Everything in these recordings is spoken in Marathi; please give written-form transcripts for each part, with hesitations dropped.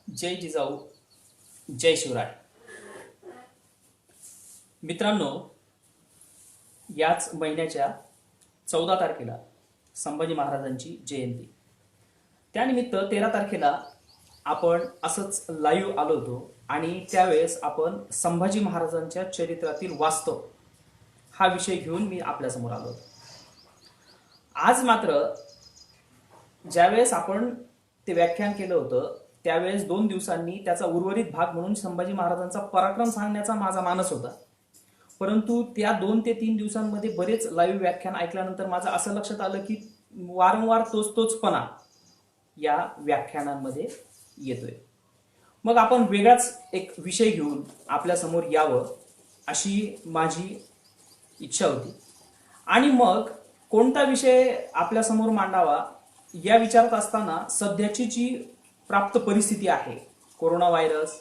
जय जिजाऊ, जय शिवराय. मित्रांनो, याच महिन्याच्या 14 तारखेला संभाजी महाराजांची जयंती. त्यानिमित्त 13 तारखेला आपण असंच लाईव्ह आलो होतो आणि त्यावेळेस आपण संभाजी महाराजांच्या चरित्रातील वास्तव हा विषय घेऊन मी आपल्यासमोर आलो होतो. आज मात्र ज्यावेळेस आपण ते व्याख्यान केलं होतं त्यावेळेस 2 दिवसांनी त्याचा उर्वरित भाग म्हणून संभाजी महाराजांचा पराक्रम सांगण्याचा माझा मानस होता. परंतु त्या 2 ते 3 दिवसांमध्ये बरेच लाईव्ह व्याख्यान ऐकल्यानंतर माझं असं लक्षात आलं की वारंवार तोचपणा या व्याख्यानांमध्ये येतोय. मग आपण वेगळाच एक विषय घेऊन आपल्यासमोर यावं अशी माझी इच्छा होती. आणि मग कोणता विषय आपल्यासमोर मांडावा या विचारात असताना सध्याची जी प्राप्त परिस्थिती आहे, कोरोना व्हायरस,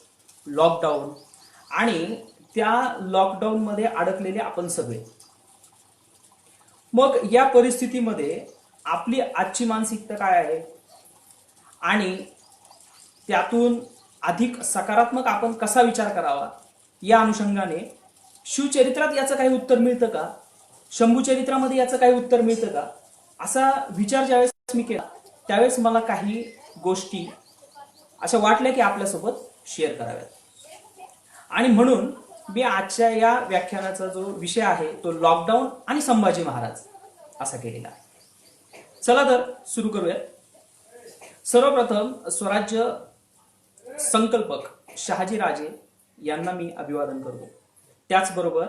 लॉकडाऊन आणि त्या लॉकडाऊनमध्ये अडकलेले आपण सगळे, मग या परिस्थितीमध्ये आपली आजची मानसिकता काय आहे आणि त्यातून अधिक सकारात्मक आपण कसा विचार करावा या अनुषंगाने शिवचरित्रात याचं काही उत्तर मिळतं का, शंभूचरित्रामध्ये याचं काही उत्तर मिळतं का, असा विचार ज्यावेळेस मी केला त्यावेळेस मला काही गोष्टी अशा वाटल्या की आपल्यासोबत शेअर कराव्यात. आणि म्हणून मी आजच्या या व्याख्यानाचा जो विषय आहे तो लॉकडाऊन आणि संभाजी महाराज असा केलेला आहे. चला तर सुरू करूयात. सर्वप्रथम स्वराज्य संकल्पक शहाजी राजे यांना मी अभिवादन करतो. त्याचबरोबर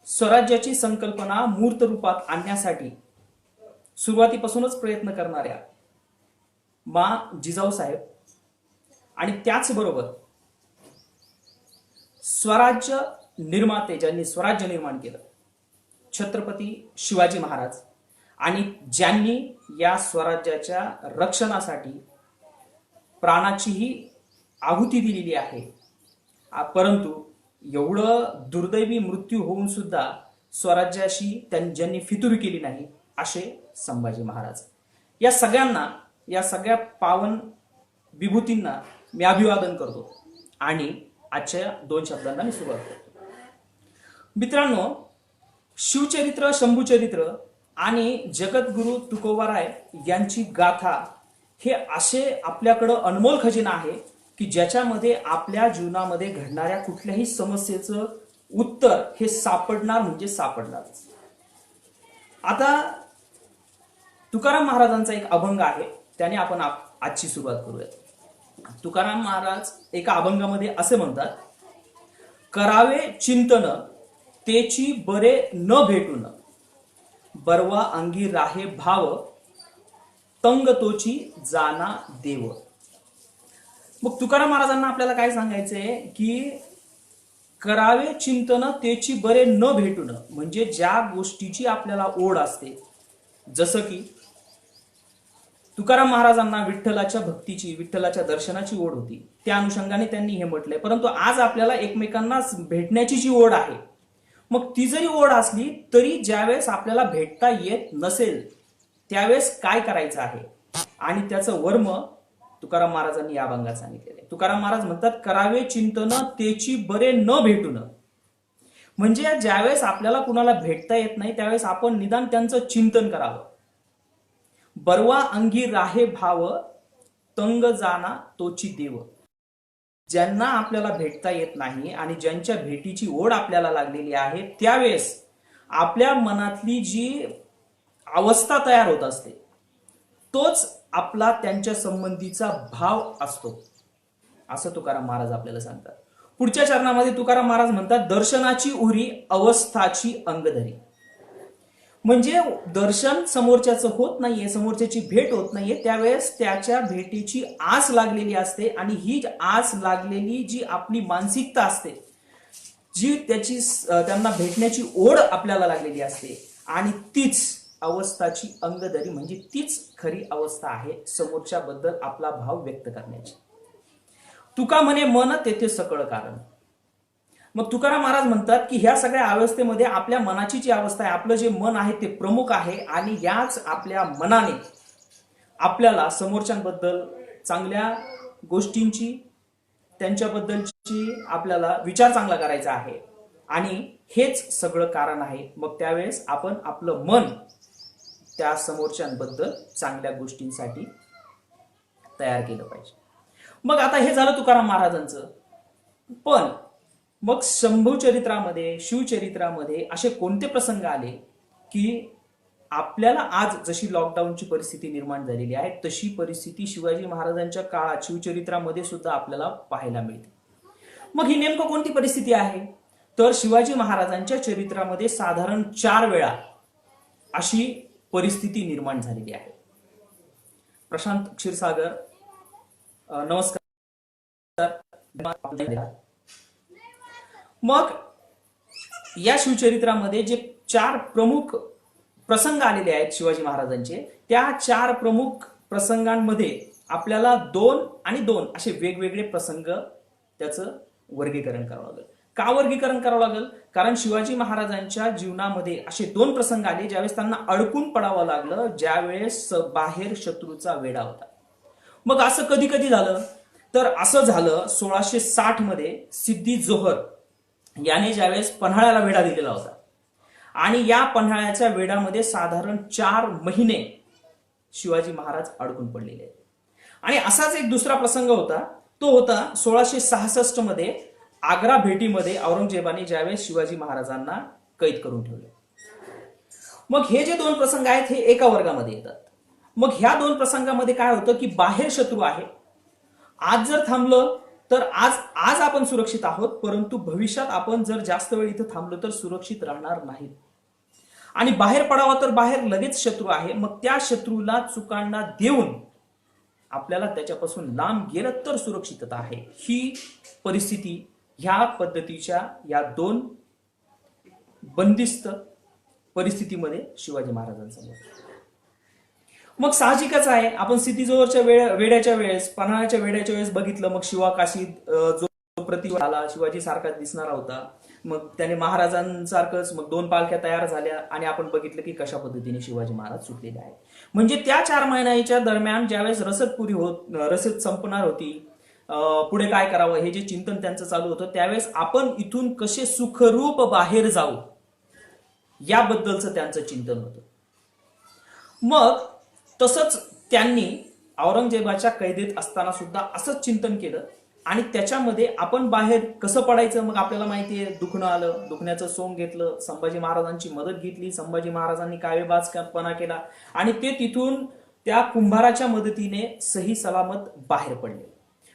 स्वराज्याची संकल्पना मूर्त रूपात आणण्यासाठी सुरुवातीपासूनच प्रयत्न करणाऱ्या मा जिजाऊ साहेब आणि त्याचबरोबर स्वराज्य निर्माते ज्यांनी स्वराज्य निर्माण केलं छत्रपती शिवाजी महाराज आणि ज्यांनी या स्वराज्याच्या रक्षणासाठी प्राणाचीही आहुती दिलेली आहे, परंतु एवढं दुर्दैवी मृत्यू होऊन सुद्धा स्वराज्याशी ज्यांनी फितुरी केली नाही असे संभाजी महाराज. या सगळ्यांना, या सगळ्या पावन विभूतींना मी अभिवादन करतो आणि आजच्या 2 शब्दांना मी सुरुवात करतो. मित्रांनो, शिवचरित्र, शंभूचरित्र आणि जगद्गुरु तुकोबाराय यांची गाथा हे असे आपल्याकडं अनमोल खजिना आहे की ज्याच्यामध्ये आपल्या जीवनामध्ये घडणाऱ्या कुठल्याही समस्येचं उत्तर हे सापडणार म्हणजे सापडणार. आता तुकाराम महाराजांचा एक अभंग आहे, त्याने आपण आजची सुरुवात करूयात. तुकाराम महाराज एका अभंगामध्ये असे म्हणतात, करावे चिंतन तेची बरे न भेटून, बरवा अंगी राहे भाव, तंग तोची जाना देव. मग तुकाराम महाराजांना आपल्याला काय सांगायचंय की करावे चिंतन तेची बरे न भेटून, म्हणजे ज्या गोष्टीची आपल्याला ओढ असते, जसं की तुकाराम महाराजांना विठ्ठलाच्या भक्तीची, विठ्ठलाच्या दर्शनाची ओढ होती, त्या अनुषंगाने त्यांनी हे म्हटलंय. परंतु आज आपल्याला एकमेकांना भेटण्याची जी ओढ आहे, मग ती जरी ओढ असली तरी ज्यावेळेस आपल्याला भेटता येत नसेल त्यावेळेस काय करायचं आहे आणि त्याचं वर्म तुकाराम महाराजांनी या अभंगात सांगितलेलं आहे. तुकाराम महाराज म्हणतात, करावे चिंतन तेची बरे न भेटून, म्हणजे ज्यावेळेस आपल्याला कुणाला भेटता येत नाही त्यावेळेस आपण निदान त्यांचं चिंतन करावं. बरवा अंगी राहे भाव, तंग जाना तोची देव. ज्यांना आपल्याला भेटता येत नाही आणि ज्यांच्या भेटीची ओढ आपल्याला लागलेली आहे त्यावेळेस आपल्या मनातली जी अवस्था तयार होत असते तोच आपला त्यांच्या संबंधीचा भाव असतो, असं तुकाराम महाराज आपल्याला सांगतात. पुढच्या चरणामध्ये तुकाराम महाराज म्हणतात, दर्शनाची उरी अवस्थाची अंगधरी. म्हणजे दर्शन समोरच्याचं होत नाहीये, समोरच्याची भेट होत नाहीये, त्यावेळेस त्याच्या भेटीची आस लागलेली असते आणि ही आस लागलेली जी आपली मानसिकता असते, जी त्यांना भेटण्याची ओढ आपल्याला लागलेली असते, आणि तीच अवस्थाची अंगधरी, म्हणजे तीच खरी अवस्था आहे समोरच्या बद्दल आपला भाव व्यक्त करण्याची. तुका म्हणे मन तेथे सकळ कारण. मग तुकाराम महाराज म्हणतात की ह्या सगळ्या अवस्थेमध्ये आपल्या मनाची जी अवस्था आहे, आपलं जे मन आहे ते प्रमुख आहे आणि याच आपल्या मनाने आपल्याला समोरच्यांबद्दल चांगल्या गोष्टींची, त्यांच्याबद्दलची आपल्याला विचार चांगला करायचा आहे आणि हेच सगळं कारण आहे. मग त्यावेळेस आपण आपलं मन त्या समोरच्यांबद्दल चांगल्या गोष्टींसाठी तयार केलं पाहिजे. मग आता हे झालं तुकाराम महाराजांचं. पण मग शंभू चरित्रामध्ये, शिवचरित्रामध्ये असे कोणते प्रसंग आले की आपल्याला आज जशी लॉकडाऊनची परिस्थिती निर्माण झालेली आहे तशी परिस्थिती शिवाजी महाराजांच्या काळात शिवचरित्रामध्ये सुद्धा आपल्याला पाहायला मिळते. मग ही नेमकं कोणती परिस्थिती आहे? तर शिवाजी महाराजांच्या चरित्रामध्ये साधारण 4 वेळा अशी परिस्थिती निर्माण झालेली आहे. प्रशांत क्षीरसागर, नमस्कार. मग या शिवचरित्रामध्ये जे 4 प्रमुख प्रसंग आलेले आहेत शिवाजी महाराजांचे, त्या 4 प्रमुख प्रसंगांमध्ये आपल्याला 2 आणि 2 असे वेगवेगळे प्रसंग त्याचं वर्गीकरण करावं लागेल. का वर्गीकरण करावं लागेल? कारण शिवाजी महाराजांच्या जीवनामध्ये असे 2 प्रसंग आले ज्यावेळेस त्यांना अडकून पडावं लागलं, ज्यावेळेस बाहेर शत्रूचा वेढा होता. मग असं कधी कधी झालं तर असं झालं 1660 मध्ये सिद्धी जोहर याने ज्यावेळेस पन्हाळ्याला वेढा दिलेला होता आणि या पन्हाळ्याच्या वेढामध्ये साधारण 4 महिने शिवाजी महाराज अडकून पडलेले आहेत. आणि असाच एक दुसरा प्रसंग होता, तो होता 1666 मध्ये आग्रा भेटीमध्ये औरंगजेबाने ज्यावेळेस शिवाजी महाराजांना कैद करून ठेवले. मग हे जे 2 प्रसंग आहेत हे एका वर्गामध्ये येतात. मग ह्या 2 प्रसंगामध्ये काय होतं की बाहेर शत्रू आहे. आज जर थांबलं तर आज आपण सुरक्षित आहोत, परंतु भविष्यात आपण जर जास्त वेळ इथं थांबलो तर सुरक्षित राहणार नाहीत. आणि बाहेर पडावं तर बाहेर लगेच शत्रू आहे. मग त्या शत्रूला चुकांना देऊन आपल्याला त्याच्यापासून लांब गेलं तर सुरक्षितता आहे. ही परिस्थिती ह्या पद्धतीच्या या 2 बंदिस्त परिस्थितीमध्ये शिवाजी महाराजांसमोर. मग साहजिकच आहे, आपण सिद्धीजवळच्या वेड्याच्या वेळेस, पन्हाळ्याच्या वेड्याच्या वेळेस बघितलं. मग शिवाकाशीत जो प्रतिवाद आला शिवाजी सारखाच दिसणारा होता. मग त्याने महाराजांसारखंच मग 2 पालख्या तयार झाल्या आणि आपण बघितलं की कशा पद्धतीने शिवाजी महाराज सुटलेले आहेत. म्हणजे त्या 4 महिन्याच्या दरम्यान ज्यावेळेस रसद संपणार होती, पुढे काय करावं हे जे चिंतन त्यांचं चालू होतं, त्यावेळेस आपण इथून कसे सुखरूप बाहेर जाऊ याबद्दलचं त्यांचं चिंतन होतं. मग तसंच त्यांनी औरंगजेबाच्या कैदेत असताना सुद्धा असंच चिंतन केलं आणि त्याच्यामध्ये आपण बाहेर कसं पडायचं. मग आपल्याला माहितीये दुखणं आलं, दुखण्याचं सोंग घेतलं, संभाजी महाराजांची मदत घेतली, संभाजी महाराजांनी कावेबाजपणा केला आणि ते तिथून त्या कुंभाराच्या मदतीने सही सलामत बाहेर पडले.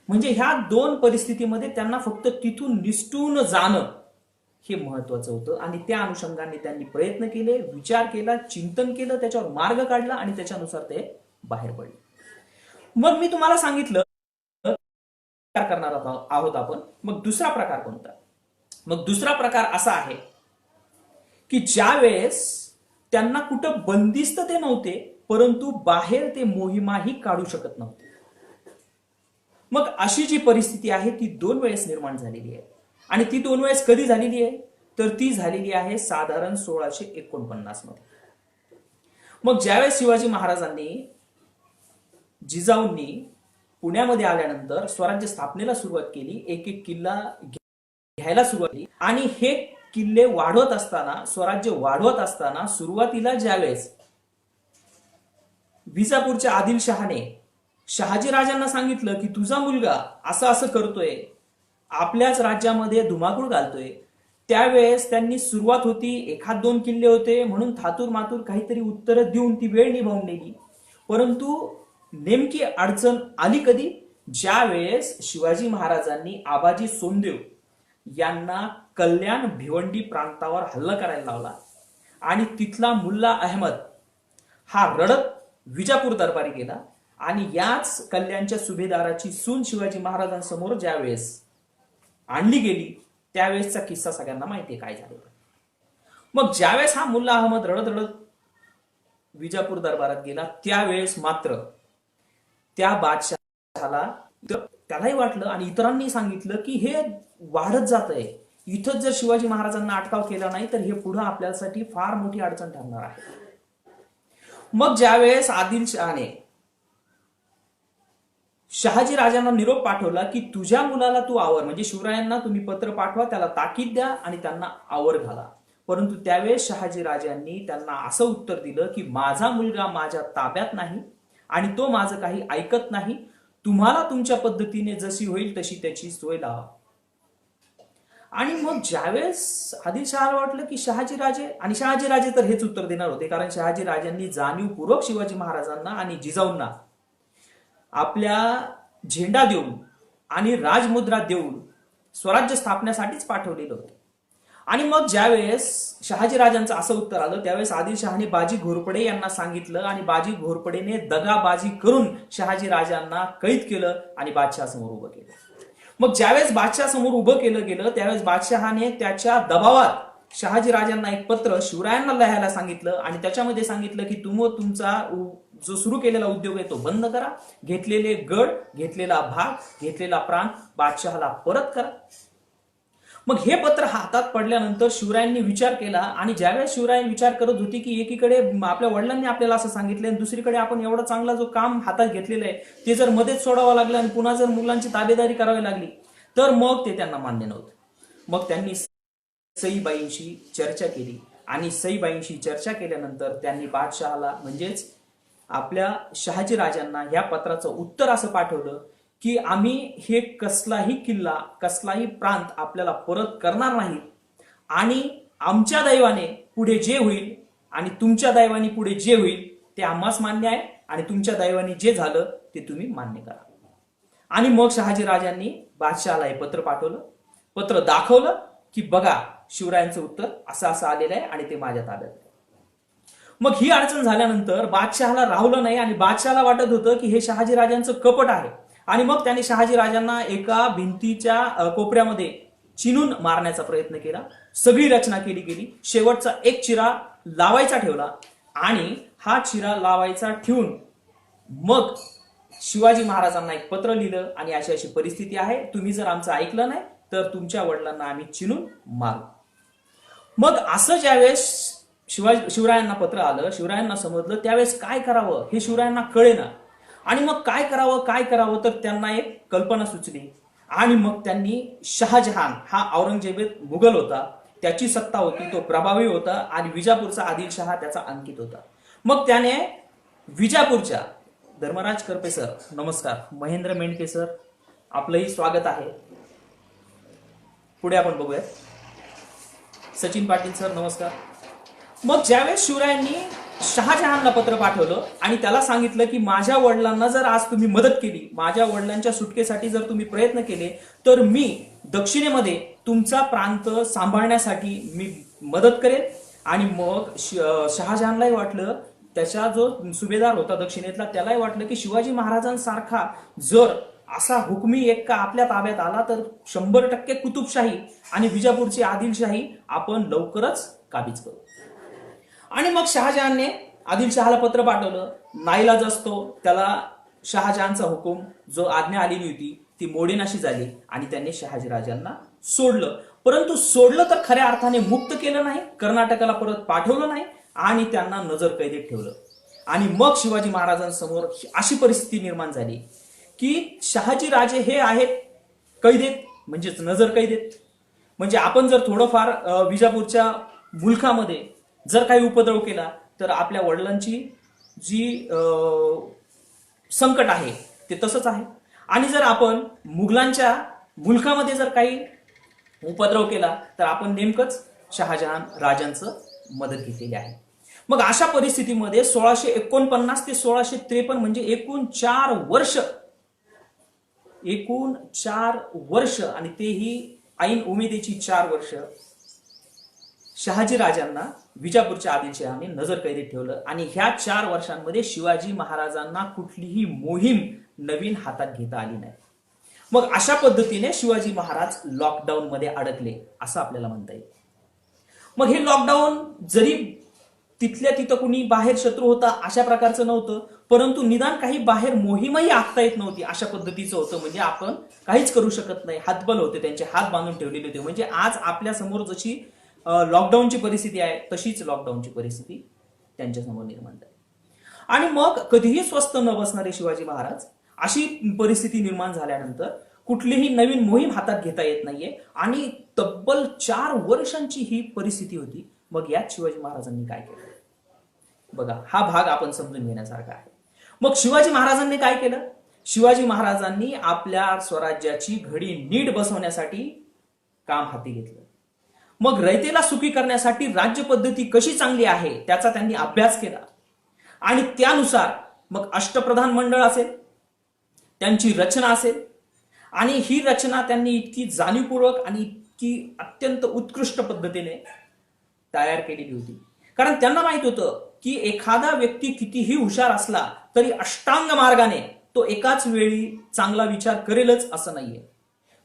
म्हणजे ह्या 2 परिस्थितीमध्ये त्यांना फक्त तिथून निसटून जाणं हे महत्वाचं होतं आणि त्या अनुषंगाने त्यांनी प्रयत्न केले, विचार केला, चिंतन केलं, त्याच्यावर मार्ग काढला आणि त्याच्यानुसार ते बाहेर पडले. मग मी तुम्हाला सांगितलं करणार आहोत आपण. मग दुसरा प्रकार कोणता? मग दुसरा प्रकार असा आहे की ज्या वेळेस त्यांना कुठं बंदिस्त ते नव्हते, परंतु बाहेर ते मोहिमाही काढू शकत नव्हते. मग अशी जी परिस्थिती आहे ती 2 वेळेस निर्माण झालेली आहे. आणि ती 2 वेळेस कधी झालेली आहे? तर ती झालेली आहे साधारण 1649 मध्ये. मग ज्यावेळेस शिवाजी महाराजांनी, जिजाऊंनी पुण्यामध्ये आल्यानंतर स्वराज्य स्थापनेला सुरुवात केली, एक एक किल्ला घ्यायला सुरुवात केली आणि हे किल्ले वाढवत असताना, स्वराज्य वाढवत असताना सुरुवातीला ज्यावेळेस विजापूरच्या आदिलशहाने शहाजी राजांना सांगितलं की तुझा मुलगा असं असं करतोय, आपल्याच राज्यामध्ये धुमाकूळ घालतोय, त्यावेळेस त्यांनी सुरुवात होती, 1-2 किल्ले होते म्हणून थातूर मातूर काहीतरी उत्तरं देऊन ती वेळ निभावून नेली. परंतु नेमकी अडचण आली कधी? ज्या वेळेस शिवाजी महाराजांनी आबाजी सोमदेव यांना कल्याण भिवंडी प्रांतावर हल्ला करायला लावला आणि तिथला मुल्ला अहमद हा रडत विजापूर दरबारी गेला आणि याच कल्याणच्या सुभेदाराची सून शिवाजी महाराजांसमोर ज्यावेळेस आणली गेली त्यावेळेसचा किस्सा सगळ्यांना माहितीये काय झालेला. मग ज्यावेळेस हा मुल्ला अहमद रडत रडत विजापूर दरबारात गेला त्यावेळेस मात्र त्या बादशहाला त्यालाही वाटलं आणि इतरांनी सांगितलं की हे वाढत जात आहे, इथंच जर शिवाजी महाराजांना अटकाव केला नाही तर हे पुढे आपल्यासाठी फार मोठी अडचण ठरणार आहे. मग ज्यावेळेस आदिलशहाने शहाजी राजांना निरोप पाठवला की तुझ्या मुलाला तू आवर, म्हणजे शिवरायांना तुम्ही पत्र पाठवा, त्याला ताकीद द्या आणि त्यांना आवर घाला. परंतु त्यावेळेस शहाजी राजांनी त्यांना असं उत्तर दिलं की माझा मुलगा माझ्या ताब्यात नाही आणि तो माझं काही ऐकत नाही. तुम्हाला तुमच्या पद्धतीने जशी होईल तशी त्याची सोय लावा. आणि मग ज्यावेळेस आदिलशहाला वाटलं की शहाजीराजे तर हेच उत्तर देणार होते, कारण शहाजी राजांनी जाणीवपूर्वक शिवाजी महाराजांना आणि जिजाऊंना आपल्या झेंडा देऊन आणि राजमुद्रा देऊन स्वराज्य स्थापनेसाठीच पाठवलेलं होतं. आणि मग ज्यावेळेस शहाजीराजांचं असं उत्तर आलं त्यावेळेस आदिलशहाने बाजी घोरपडे यांना सांगितलं आणि बाजी घोरपडेने दगाबाजी करून शहाजी राजांना कैद केलं आणि बादशहासमोर उभं केलं. मग ज्यावेळेस बादशहासमोर उभं केलं गेलं त्यावेळेस बादशहाने त्याच्या दबावात शहाजी राजांना एक पत्र शिवरायांना लिहायला सांगितलं आणि त्याच्यामध्ये सांगितलं की तुमचा जो सुरू केलेला उद्योग आहे तो बंद करा, घेतलेले गड, घेतलेला भाग, घेतलेला प्रांत बादशहाला परत करा. मग हे पत्र हातात पडल्यानंतर शिवरायांनी विचार केला आणि ज्यावेळेस शिवरायांनी विचार करत होती की एकीकडे आपल्या वडिलांनी आपल्याला असं सांगितलं आणि दुसरीकडे आपण एवढा चांगला जो काम हातात घेतलेलं आहे ते जर मध्येच सोडावं लागलं आणि पुन्हा जर मुलांची ताबेदारी करावी लागली तर मग ते त्यांना मान्य नव्हतं. मग त्यांनी सईबाईंशी चर्चा केली आणि सईबाईंशी चर्चा केल्यानंतर त्यांनी बादशहाला म्हणजेच आपल्या शहाजी राजांना या पत्राचं उत्तर असं पाठवलं की आम्ही हे कसलाही किल्ला, कसलाही प्रांत आपल्याला परत करणार नाही आणि आमच्या दैवाने पुढे जे होईल आणि तुमच्या दैवाने पुढे जे होईल ते आम्हास मान्य आहे आणि तुमच्या दैवाने जे झालं ते तुम्ही मान्य करा. आणि मग शहाजी राजांनी बादशहाला हे पत्र पाठवलं, पत्र दाखवलं की बघा शिवरायांचं उत्तर असं असं आलेलं आहे आणि ते माझ्या ताब्यात आहे. मग ही अडचण झाल्यानंतर बादशहाला राहुलं नाही आणि बादशहाला वाटत होतं की हे शहाजी राजांचं कपट आहे आणि मग त्याने शहाजी राजांना एका भिंतीच्या कोपऱ्यामध्ये चिनून मारण्याचा प्रयत्न केला. सगळी रचना केली गेली. शेवटचा एक चिरा लावायचा ठेवला आणि हा चिरा लावायचा ठेवून मग शिवाजी महाराजांना एक पत्र लिहिलं आणि अशी अशी परिस्थिती आहे, तुम्ही जर आमचं ऐकलं नाही तर तुमच्या वडिलांना आम्ही चिनून मारू. मग असं ज्यावेळेस शिवरायांना पत्र आलं, शिवरायांना समजलं, त्यावेळेस काय करावं हे शिवरायांना कळेना आणि मग काय करावं तर त्यांना एक कल्पना सुचली आणि मग त्यांनी शहाजहान हा औरंगजेबीत मुघल होता, त्याची सत्ता होती, तो प्रभावी होता आणि विजापूरचा आदिलशहा त्याचा अंकित होता. मग त्याने विजापूरच्या धर्मराज करपे सर नमस्कार, महेंद्र मेंढके सर आपलंही स्वागत आहे. पुढे आपण बघूया. सचिन पाटील सर नमस्कार. मग ज्यावेळेस शिवरायांनी शहाजहानला पत्र पाठवलं आणि त्याला सांगितलं की माझ्या वडिलांना जर आज तुम्ही मदत केली, माझ्या वडिलांच्या सुटकेसाठी जर तुम्ही प्रयत्न केले तर मी दक्षिणेमध्ये तुमचा प्रांत सांभाळण्यासाठी मी मदत करेन. आणि मग शहाजहानलाही वाटलं, त्याचा जो सुभेदार होता दक्षिणेतला त्यालाही वाटलं की शिवाजी महाराजांसारखा जर असा हुकमी एक्का आपल्या ताब्यात आला तर 100% कुतुबशाही आणि विजापूरची आदिलशाही आपण लवकरच काबीज करू. आणि मग शहाजहानने आदिलशहाला पत्र पाठवलं. नाईलाज असतो त्याला शहाजहानचा हुकूम जो आज्ञा आलेली होती ती मोडेनाशी झाली आणि त्यांनी शहाजीराजांना सोडलं. परंतु सोडलं तर खऱ्या अर्थाने मुक्त केलं नाही, कर्नाटकाला परत पाठवलं नाही आणि त्यांना नजर कैदेत ठेवलं. आणि मग शिवाजी महाराजांसमोर अशी परिस्थिती निर्माण झाली की शहाजी राजे हे आहेत कैदेत, म्हणजेच नजर कैदेत. म्हणजे आपण जर थोडंफार विजापूरच्या मुलखामध्ये जर काही उपद्रव केला तर आपल्या वडिलांची जी संकट आहे ते तसंच आहे. आणि जर आपण मुघलांच्या मुलखामध्ये जर काही उपद्रव केला तर आपण नेमकंच शहाजहान राजांचं मदत घेतलेली आहे. मग अशा परिस्थितीमध्ये 1649 ते 1653 म्हणजे एकूण 4 वर्ष आणि तेही ऐन उमेदीची 4 वर्ष शहाजी राजांना विजापूरच्या आदिलशहाने नजर कैदेत ठेवलं. आणि ह्या 4 वर्षांमध्ये शिवाजी महाराजांना कुठलीही मोहीम नवीन हातात घेता आली नाही. मग अशा पद्धतीने शिवाजी महाराज लॉकडाऊन मध्ये अडकले असं आपल्याला म्हणता येईल. मग हे लॉकडाऊन जरी तिथल्या तिथं कुणी बाहेर शत्रू होता अशा प्रकारचं नव्हतं, परंतु निदान काही बाहेर मोहीमही आखता येत नव्हती अशा पद्धतीचं होतं. म्हणजे आपण काहीच करू शकत नाही, हातबल होते, त्यांचे हात बांधून ठेवलेले होते. म्हणजे आज आपल्या समोर जशी लॉकडाऊनची परिस्थिती आहे तशीच लॉकडाऊनची परिस्थिती त्यांच्या समोर निर्माण झाली. आणि मग कधीही स्वस्थ न बसणारे शिवाजी महाराज अशी परिस्थिती निर्माण झाल्यानंतर कुठलीही नवीन मोहीम हातात घेता येत नाहीये आणि तब्बल 4 वर्षांची ही परिस्थिती होती. मग यात शिवाजी महाराजांनी काय केलं बघा, हा भाग आपण समजून घेण्यासारखा आहे. मग शिवाजी महाराजांनी काय केलं? शिवाजी महाराजांनी आपल्या स्वराज्याची घडी नीट बसवण्यासाठी काम हाती घेतलं. मग रयतेला सुखी करण्यासाठी राज्य पद्धती कशी चांगली आहे त्याचा त्यांनी अभ्यास केला आणि त्यानुसार मग अष्टप्रधान मंडळ असेल, त्यांची रचना असेल आणि ही रचना त्यांनी इतकी जाणीवपूर्वक आणि इतकी अत्यंत उत्कृष्ट पद्धतीने तयार केलेली होती. कारण त्यांना माहित होतं की एखादा व्यक्ती कितीही हुशार असला तरी अष्टांग मार्गाने तो एकाच वेळी चांगला विचार करेलच असं नाहीये.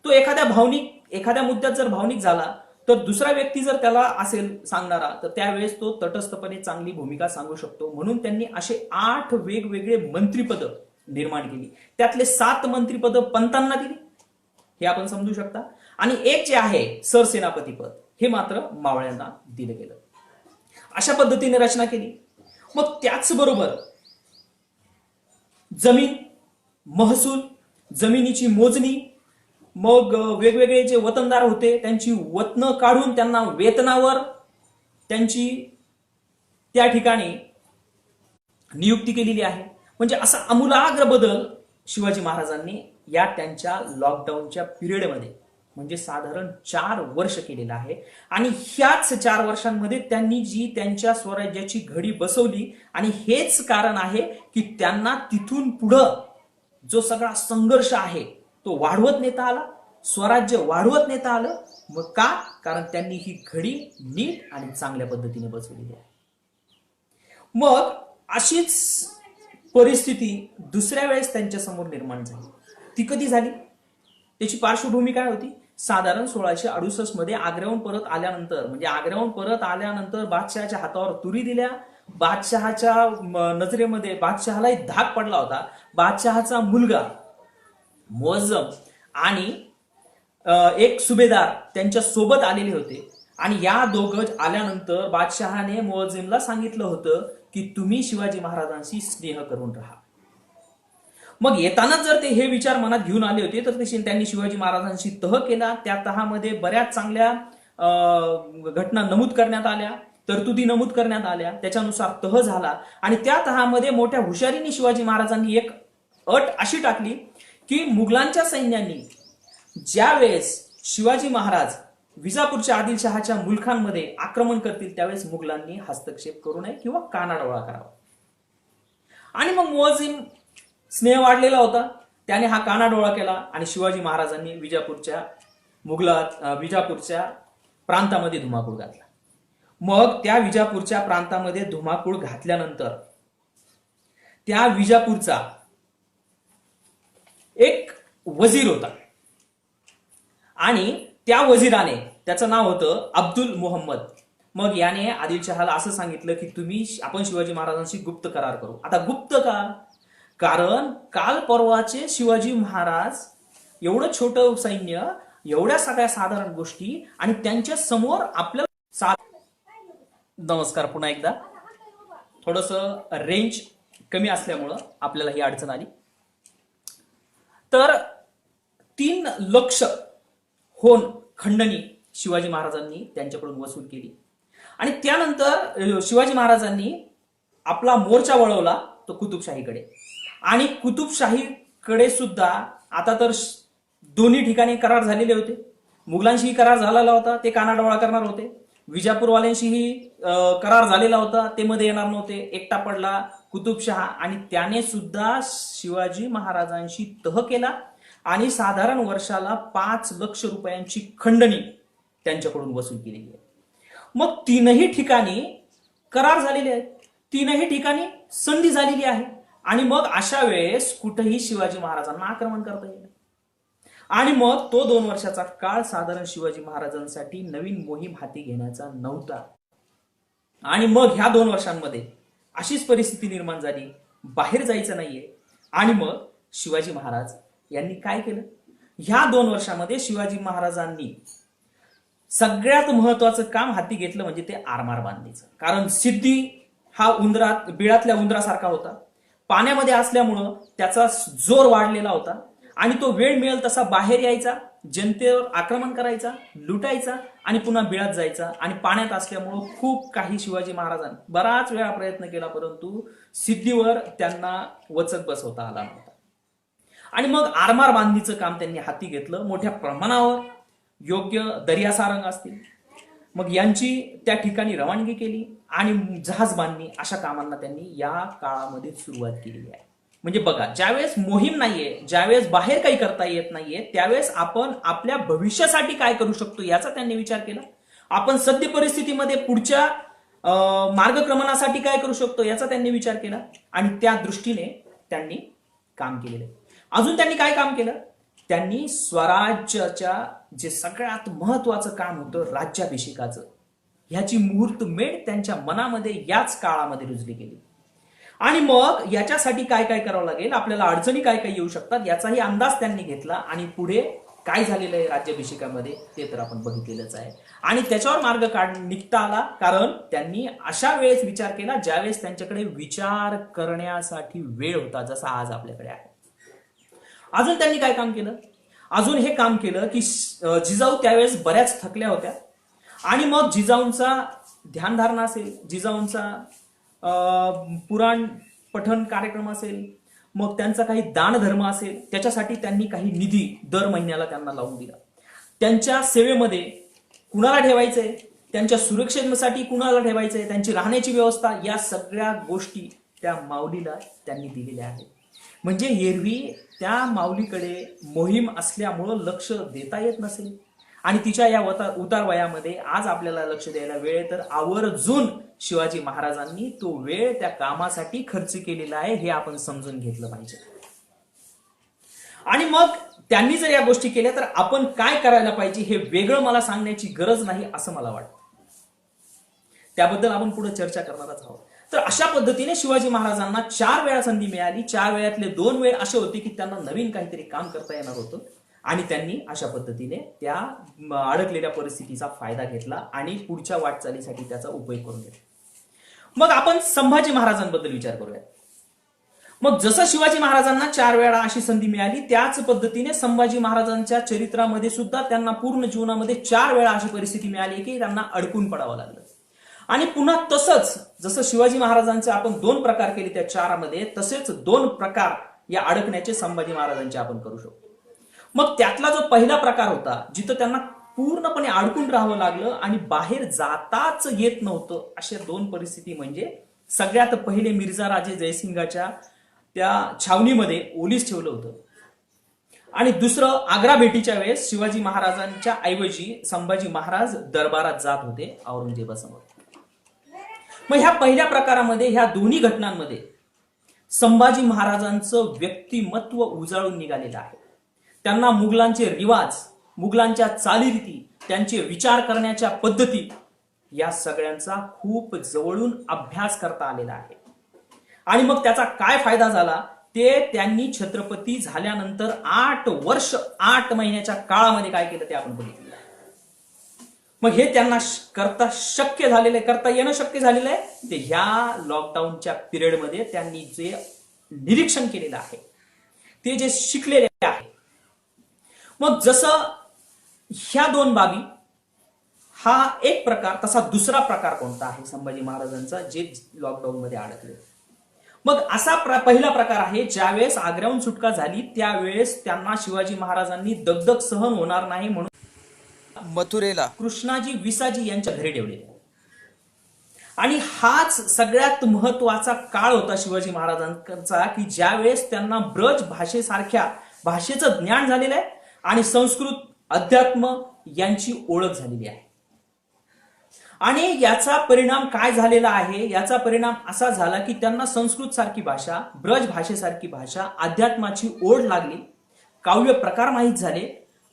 तो एखाद्या मुद्द्यात जर भावनिक झाला तर दुसरा व्यक्ती जर त्याला असेल सांगणारा तर त्यावेळेस तो तटस्थपणे चांगली भूमिका सांगू शकतो. म्हणून त्यांनी असे 8 वेगवेगळे मंत्रिपद निर्माण केली. त्यातले 7 मंत्रिपद पंतांना दिली, हे आपण समजू शकता. आणि एक जे आहे सरसेनापती पद हे मात्र मावळ्यांना दिलं गेलं. अशा पद्धतीने रचना केली. मग त्याचबरोबर जमीन, महसूल, जमिनीची मोजणी, मग वेगवेगळे जे वतनदार होते त्यांची वतनं काढून त्यांना वेतनावर त्यांची त्या ठिकाणी नियुक्ती केलेली आहे. म्हणजे असा आमूलाग्र बदल शिवाजी महाराजांनी या त्यांच्या लॉकडाऊनच्या पिरियडमध्ये म्हणजे साधारण 4 वर्ष केलेला आहे. आणि ह्याच 4 वर्षांमध्ये त्यांनी जी त्यांच्या स्वराज्याची घडी बसवली आणि हेच कारण आहे की त्यांना तिथून पुढं जो सगळा संघर्ष आहे तो वाढवत नेता आला, स्वराज्य वाढवत नेता आलं. मग का? कारण त्यांनी ही घडी नीट आणि चांगल्या पद्धतीने बसवलेली आहे. मग अशीच परिस्थिती दुसऱ्या वेळेस त्यांच्या समोर निर्माण झाली. ती कधी झाली? त्याची पार्श्वभूमी काय होती? साधारण 1668 मध्ये आग्र्याहून परत आल्यानंतर बादशहाच्या हातावर तुरी दिल्या. बादशहाच्या नजरेमध्ये बादशहालाही धाक पडला होता. बादशहाचा मुलगा मुअज्जम आणि एक सुभेदार त्यांच्या सोबत आलेले होते आणि या दोघं आल्यानंतर बादशहाने मुअज्जमला सांगितलं होतं की तुम्ही शिवाजी महाराजांशी स्नेह करून राहा. मग येतानाच जर ते हे विचार मनात घेऊन आले होते तर त्यांनी शिवाजी महाराजांशी तह केला. त्या तहामध्ये बऱ्याच चांगल्या घटना नमूद करण्यात आल्या, तरतुदी नमूद करण्यात आल्या. त्याच्यानुसार तह झाला आणि त्या तहामध्ये मोठ्या हुशारीने शिवाजी महाराजांनी एक अट अशी टाकली की मुघलांच्या सैन्यांनी ज्या वेळेस शिवाजी महाराज विजापूरच्या आदिलशहाच्या मुलखांमध्ये आक्रमण करतील त्यावेळेस मुघलांनी हस्तक्षेप करू नये किंवा कानाडोळा करावा. आणि मग मुअज्जिम स्नेह वाढलेला होता, त्याने हा कानाडोळा केला आणि शिवाजी महाराजांनी विजापूरच्या प्रांतामध्ये धुमाकूळ घातला. मग त्या विजापूरच्या प्रांतामध्ये धुमाकूळ घातल्यानंतर त्या विजापूरचा एक वजीर होता आणि त्या वजीराने, त्याचं नाव होतं अब्दुल मुहम्मद. मग याने आदिलशहाला असं सांगितलं की आपण शिवाजी महाराजांशी गुप्त करार करू. आता गुप्त का? कारण काल परवाचे शिवाजी महाराज एवढं छोटं सैन्य, एवढ्या सगळ्या साधारण गोष्टी आणि त्यांच्या समोर आपल्याला नमस्कार पुन्हा एकदा. थोडंसं रेंज कमी असल्यामुळं आपल्याला ही अडचण आली. तर 3 लक्ष होन खंडणी शिवाजी महाराजांनी त्यांच्याकडून वसूल केली आणि त्यानंतर शिवाजी महाराजांनी आपला मोर्चा वळवला तो कुतुबशाहीकडे. आणि कुतुबशाहीकडे सुद्धा आता तर दोन्ही ठिकाणी करार झालेले होते. मुघलांशीही करार झालेला होता, ते कानाडोळा करणार होते. विजापूरवाल्यांशीही करार झालेला होता, ते मध्ये येणार नव्हते. एकटा पडला कुतुबशहा आणि त्याने सुद्धा शिवाजी महाराजांशी तह केला आणि साधारण वर्षाला 5 लक्ष रुपयांची खंडणी त्यांच्याकडून वसूल केलेली आहे. मग 3ही ठिकाणी करार झालेले आहेत, 3ही ठिकाणी संधी झालेली आहे आणि मग अशा वेळेस कुठेही शिवाजी महाराजांना आक्रमण करता येईल. आणि मग तो 2 वर्षाचा काळ साधारण शिवाजी महाराजांसाठी नवीन मोहीम हाती घेण्याचा नव्हता. आणि मग ह्या 2 वर्षांमध्ये अशीच परिस्थिती निर्माण झाली, बाहेर जायचं नाहीये. आणि मग शिवाजी महाराज यांनी काय केलं? ह्या 2 वर्षांमध्ये शिवाजी महाराजांनी सगळ्यात महत्वाचं काम हाती घेतलं म्हणजे ते आरमार बांधणीचं. कारण सिद्धी हा बिळातल्या उंदरासारखा होता. पाण्यामध्ये असल्यामुळं त्याचा जोर वाढलेला होता आणि तो वेळ मिळेल तसा बाहेर यायचा, जनतेवर आक्रमण करायचा, लुटायचा आणि पुन्हा बिळात जायचा. आणि पाण्यात असल्यामुळं खूप काही शिवाजी महाराजांनी बराच वेळा प्रयत्न केला, परंतु सिद्धीवर त्यांना वचक बसवता आला नव्हता. आणि मग आरमार बांधणीचं काम त्यांनी हाती घेतलं. मोठ्या प्रमाणावर योग्य दर्या सारंग असतील, मग यांची त्या ठिकाणी रवानगी केली आणि जहाज बांधणी अशा कामांना त्यांनी या काळामध्ये सुरुवात केलेली आहे. म्हणजे बघा, ज्यावेळेस मोहीम नाहीये, ज्यावेळेस बाहेर काही करता येत नाहीये, त्यावेळेस आपण आपल्या भविष्यासाठी काय करू शकतो याचा त्यांनी विचार केला. आपण सद्य परिस्थितीमध्ये पुढच्या मार्गक्रमणासाठी काय करू शकतो याचा त्यांनी विचार केला आणि त्या दृष्टीने त्यांनी काम केलेलं. अजून त्यांनी काय काम केलं? त्यांनी स्वराज्याच्या जे सगळ्यात महत्वाचं काम होतं राज्याभिषेकाचं, ह्याची मुहूर्तमेढ त्यांच्या मनामध्ये याच काळामध्ये रुजली गेली. आणि मग याच्यासाठी काय काय करावं लागेल, आपल्याला अडचणी काय काय येऊ शकतात याचाही अंदाज त्यांनी घेतला आणि पुढे काय झालेलं आहे राज्याभिषेकामध्ये ते तर आपण बघितलेलंच आहे. आणि त्याच्यावर मार्ग निघता आला, कारण त्यांनी अशा वेळेस विचार केला ज्यावेळेस त्यांच्याकडे विचार करण्यासाठी वेळ होता, जसा आज आपल्याकडे आहे. अजून त्यांनी काय काम केलं? अजून हे काम केलं की जिजाऊ त्यावेळेस बऱ्याच थकल्या होत्या आणि मग जिजाऊंचा ध्यानधारणा असेल, जिजाऊंचा पुराण पठण कार्यक्रम असेल, मग त्यांचा काही दानधर्म असेल, त्याच्यासाठी त्यांनी काही निधी दर महिन्याला त्यांना लावून दिला. त्यांच्या सेवेमध्ये कुणाला ठेवायचंय, त्यांच्या सुरक्षेसाठी कुणाला ठेवायचंय, त्यांची राहण्याची व्यवस्था, या सगळ्या गोष्टी त्या माऊलीला त्यांनी दिलेल्या आहेत. म्हणजे एरवी त्या माऊलीकडे मोहीम असल्यामुळं लक्ष देता येत नसेल आणि तिच्या या उतार वयामध्ये आज आपल्याला लक्ष द्यायला वेळ, तर आवर्जून शिवाजी महाराजांनी तो वेळ त्या कामासाठी खर्च केलेला आहे, हे आपण समजून घेतलं पाहिजे. आणि मग त्यांनी जर या गोष्टी केल्या तर आपण काय करायला पाहिजे हे वेगळं मला सांगण्याची गरज नाही असं मला वाटतं. त्याबद्दल आपण पुढे चर्चा करणारच आहोत. तर अशा पद्धतीने शिवाजी महाराजांना 4 वेळा संधी मिळाली. 4 वेळातले 2 वेळ असे होते की त्यांना नवीन काहीतरी काम करता येणार होतं आणि त्यांनी अशा पद्धतीने त्या अडकलेल्या परिस्थितीचा फायदा घेतला आणि पुढच्या वाटचालीसाठी त्याचा उपयोग करून घेतला. मग आपण संभाजी महाराजांबद्दल विचार करूया. मग जसं शिवाजी महाराजांना 4 वेळा अशी संधी मिळाली, त्याच पद्धतीने संभाजी महाराजांच्या चरित्रामध्ये सुद्धा त्यांना पूर्ण जीवनामध्ये 4 वेळा अशी परिस्थिती मिळाली की त्यांना अडकून पडावं लागलं. आणि पुन्हा तसंच जसं शिवाजी महाराजांचे आपण 2 प्रकार केले त्या 4 मध्ये, तसेच 2 प्रकार या अडकण्याचे संभाजी महाराजांचे आपण करू शकतो. मग त्यातला जो पहिला प्रकार होता, जिथं त्यांना पूर्णपणे अडकून राहावं लागलं आणि बाहेर जाताच येत नव्हतं, अशा 2 परिस्थिती म्हणजे सगळ्यात पहिले मिर्झा राजे जयसिंगाच्या त्या छावणीमध्ये ओलीस ठेवलं होतं आणि दुसरं आग्रा भेटीच्या वेळेस शिवाजी महाराजांच्या ऐवजी संभाजी महाराज दरबारात जात होते औरंगजेबासमोर. मग ह्या पहिल्या प्रकारामध्ये, ह्या दोन्ही घटनांमध्ये संभाजी महाराजांचं व्यक्तिमत्व उजाळून निघालेलं आहे. त्यांना मुघलांचे रिवाज, मुघलांच्या चालीरीती, त्यांचे विचार करण्याच्या पद्धती या सगळ्यांचा खूप जवळून अभ्यास करता आलेला आहे. आणि मग त्याचा काय फायदा झाला ते त्यांनी छत्रपती झाल्यानंतर 8 वर्ष 8 महिन्याच्या काळामध्ये काय केलं ते आपण बघितलं. मग हे त्यांना करता येणं शक्य झालेलं आहे ते ह्या लॉकडाऊनच्या पिरियडमध्ये त्यांनी जे निरीक्षण केलेलं आहे, ते जे शिकलेले आहे. मग जसं ह्या 2 बाबी, हा एक प्रकार, तसा दुसरा प्रकार कोणता आहे संभाजी महाराजांचा जे लॉकडाऊन मध्ये अडकले. मग असा पहिला प्रकार आहे, ज्यावेळेस आग्र्याहून सुटका झाली त्यावेळेस त्यांना शिवाजी महाराजांनी दगदग सहन होणार नाही म्हणून मथुरेला कृष्णाजी विसाजी यांच्या घरी ठेवले. आणि हाच सगळ्यात महत्वाचा काळ होता शिवाजी महाराजांचा की ज्यावेळेस त्यांना ब्रज भाषेसारख्या भाषेचं ज्ञान झालेलं आहे आणि संस्कृत, अध्यात्म यांची ओळख झालेली आहे. आणि याचा परिणाम काय झालेला आहे, याचा परिणाम असा झाला की त्यांना संस्कृत सारखी भाषा, ब्रज भाषेसारखी भाषा, अध्यात्माची ओढ लागली, काव्य प्रकार माहीत झाले.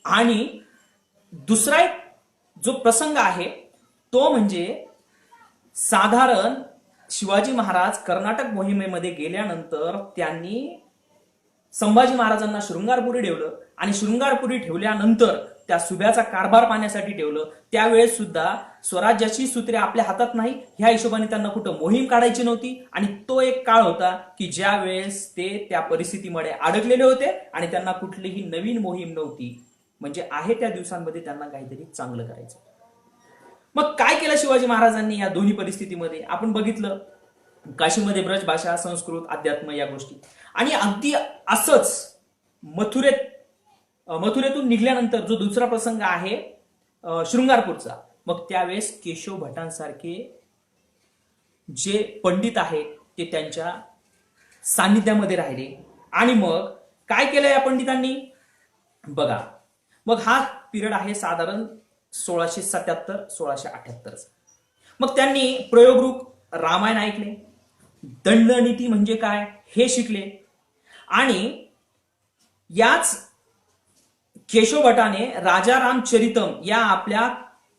आणि दुसरा एक जो प्रसंग आहे तो म्हणजे साधारण शिवाजी महाराज कर्नाटक मोहिमेमध्ये गेल्यानंतर त्यांनी संभाजी महाराजांना शृंगारपुरी ठेवलं आणि शृंगारपुरी ठेवल्यानंतर त्या सुभ्याचा कारभार पाहण्यासाठी ठेवलं. त्यावेळेस सुद्धा स्वराज्याची सूत्रे आपल्या हातात नाही, ह्या हिशोबाने त्यांना कुठं मोहीम काढायची नव्हती. आणि तो एक काळ होता की ज्या वेळेस ते त्या परिस्थितीमध्ये अडकलेले होते आणि त्यांना कुठलीही नवीन मोहीम नव्हती. म्हणजे आहे त्या दिवसांमध्ये त्यांना काहीतरी चांगलं करायचं. मग काय केलं शिवाजी महाराजांनी या दोन्ही परिस्थितीमध्ये? आपण बघितलं काशीमध्ये ब्रजभाषा, संस्कृत, अध्यात्म या गोष्टी. आणि अगदी असंच मथुरेतून निघाल्यानंतर जो दुसरा प्रसंग आहे शृंगारपूरचा, मग त्यावेळेस केशव भटांसारखे जे पंडित आहेत ते त्यांच्या सान्निध्यामध्ये राहिले. आणि मग काय केलं या पंडितांनी बघा. मग हा पिरियड आहे साधारण 1677-1678. मग त्यांनी प्रयोगरूप रामायण ऐकले, दंडनीती म्हणजे काय हे शिकले. आणि याच केशव भटाने राजा रामचरितम या आपल्या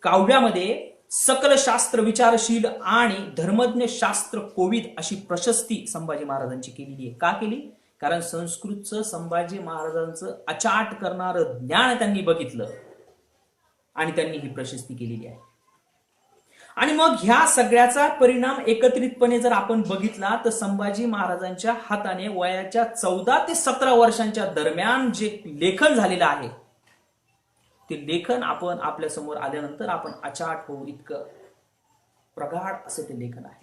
काव्यामध्ये सकल शास्त्र विचारशील आणि धर्मज्ञ शास्त्र कोविद अशी प्रशस्ती संभाजी महाराजांची केलेली आहे. का केली? कारण संस्कृतचं संभाजी महाराजांचं अचाट करणारं ज्ञान त्यांनी बघितलं आणि त्यांनी ही प्रशस्ती केलेली आहे. आणि मग ह्या सगळ्याचा परिणाम एकत्रितपणे जर आपण बघितला तर संभाजी महाराजांच्या हाताने वयाच्या 14 ते 17 वर्षांच्या दरम्यान जे लेखन झालेलं आहे ते लेखन आपण आपल्या समोर आल्यानंतर आपण अचाट होऊ इतकं प्रगाढ असं ते लेखन आहे.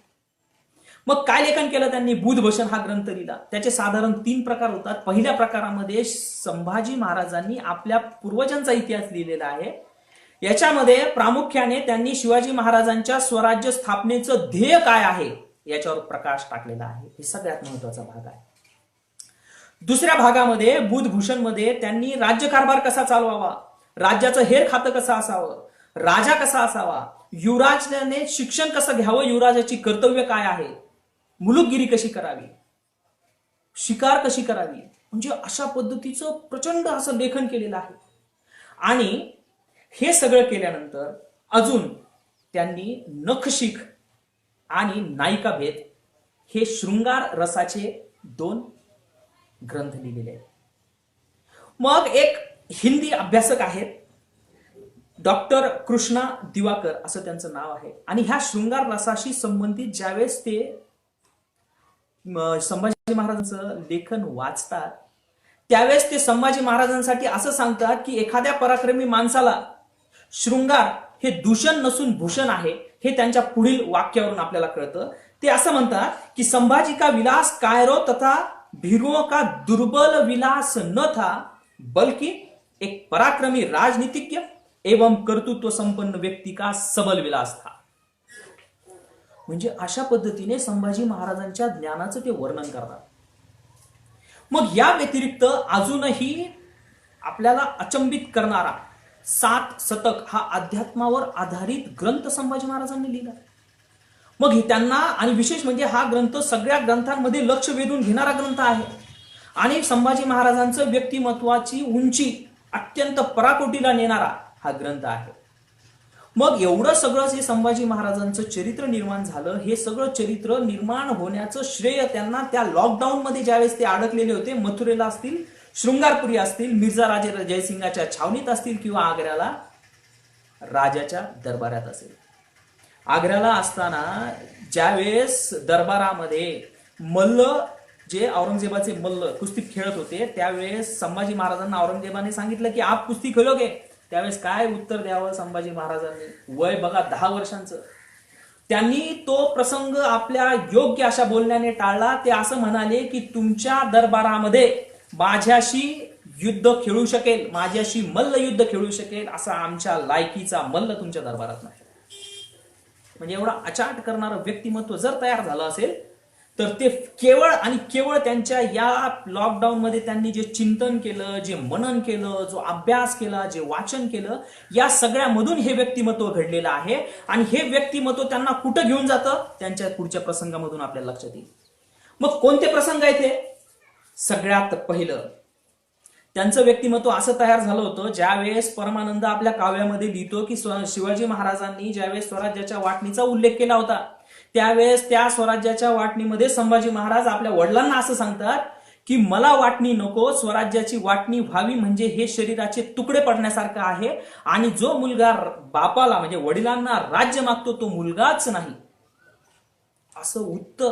मग काय लेखन केलं त्यांनी? बुधभूषण हा ग्रंथ लिहिला. त्याचे साधारण 3 प्रकार होतात. पहिल्या प्रकारामध्ये संभाजी महाराजांनी आपल्या पूर्वजांचा इतिहास लिहिलेला आहे. याच्यामध्ये प्रामुख्याने त्यांनी शिवाजी महाराजांच्या स्वराज्य स्थापनेचं ध्येय काय आहे याच्यावर प्रकाश टाकलेला आहे. हे सगळ्यात महत्वाचा भाग आहे. दुसऱ्या भागामध्ये बुधभूषण मध्ये त्यांनी राज्यकारभार कसा चालवावा, राज्याचं हेर खातं कसं असावं, राजा कसा असावा, युवराजाने शिक्षण कसं घ्यावं, युवराजाची कर्तव्य काय आहे, मुलुकगिरी कशी करावी, शिकार कशी करावी, म्हणजे अशा पद्धतीचं प्रचंड असं लेखन केलेलं आहे. आणि हे सगळं केल्यानंतर अजून त्यांनी नखशिख आणि नायिका भेद हे शृंगार रसाचे 2 ग्रंथ लिहिलेले आहेत. मग एक हिंदी अभ्यासक आहेत डॉक्टर कृष्णा दिवाकर असं त्यांचं नाव आहे. आणि ह्या शृंगार रसाशी संबंधित ज्यावेळेस ते संभाजी महाराजांचं लेखन वाचतात त्यावेळेस ते संभाजी महाराजांसाठी असं सांगतात की एखाद्या पराक्रमी माणसाला शृंगार हे दूषण नसून भूषण आहे. हे त्यांच्या पुढील वाक्यावरून आपल्याला कळतं. ते असं म्हणतात की संभाजी का विलास कायरो तथा भीरुओं का दुर्बल विलास न था, बल्कि एक पराक्रमी राजनीतिज्ञ एवं कर्तृत्व संपन्न व्यक्ती का सबल विलास था. म्हणजे अशा पद्धतीने संभाजी महाराजांच्या ज्ञानाचं ते वर्णन करतात. मग या व्यतिरिक्त अजूनही आपल्याला अचंबित करणारा 7 शतक हा अध्यात्मावर आधारित ग्रंथ संभाजी महाराजांनी लिहिला. मग त्यांना आणि विशेष म्हणजे हा ग्रंथ सगळ्या ग्रंथांमध्ये लक्ष वेधून घेणारा ग्रंथ आहे. आणि संभाजी महाराजांचं व्यक्तिमत्वाची उंची अत्यंत पराकोटीला नेणारा हा ग्रंथ आहे. मग एवढं सगळं जे संभाजी महाराजांचं चरित्र निर्माण झालं, हे सगळं चरित्र निर्माण होण्याचं श्रेय त्यांना त्या लॉकडाऊन मध्ये ज्यावेळेस ते अडकलेले होते, मथुरेला असतील, शृंगारपुरी असतील, मिर्झा राजे जयसिंगाच्या छावणीत असतील किंवा आग्र्याला राजाच्या दरबारात असेल. आग्र्याला असताना ज्यावेळेस दरबारामध्ये मल्ल जे औरंगजेबाचे मल्ल कुस्ती खेळत होते त्यावेळेस संभाजी महाराजांना औरंगजेबाने सांगितलं की आप कुस्ती खेळोगे. त्यावेळेस काय उत्तर द्यावं संभाजी महाराजांनी? वय बघा 10 वर्षांचं. त्यांनी तो प्रसंग आपल्या योग्य अशा बोलण्याने टाळला. ते असं म्हणाले की तुमच्या दरबारामध्ये माझ्याशी युद्ध खेळू शकेल, माझ्याशी मल्ल युद्ध खेळू शकेल असा आमच्या लायकीचा मल्ल तुमच्या दरबारात नाही. म्हणजे एवढा अचाट करणारं व्यक्तिमत्व जर तयार झालं असेल तर ते केवळ आणि केवळ त्यांच्या या लॉकडाऊन मध्ये त्यांनी जे चिंतन केलं, जे मनन केलं, जो अभ्यास केला, जे वाचन केलं, या सगळ्यामधून हे व्यक्तिमत्व घडलेलं आहे. आणि हे व्यक्तिमत्व त्यांना कुठं घेऊन जातं त्यांच्या पुढच्या प्रसंगामधून आपल्याला लक्षात येईल. मग कोणते प्रसंग आहेत हे? सगळ्यात पहिलं त्यांचं व्यक्तिमत्व असं तयार झालं होतं ज्यावेळेस परमानंद आपल्या काव्यामध्ये लिहितो की शिवाजी महाराजांनी ज्यावेळेस स्वराज्याच्या वाटणीचा उल्लेख केला होता त्यावेळेस त्या स्वराज्याच्या वाटणीमध्ये संभाजी महाराज आपल्या वडिलांना असं सांगतात की मला वाटणी नको, स्वराज्याची वाटणी व्हावी म्हणजे हे शरीराचे तुकडे पडण्यासारखं आहे. आणि जो मुलगा बापाला म्हणजे वडिलांना राज्य मागतो तो मुलगाच नाही, असं उत्तर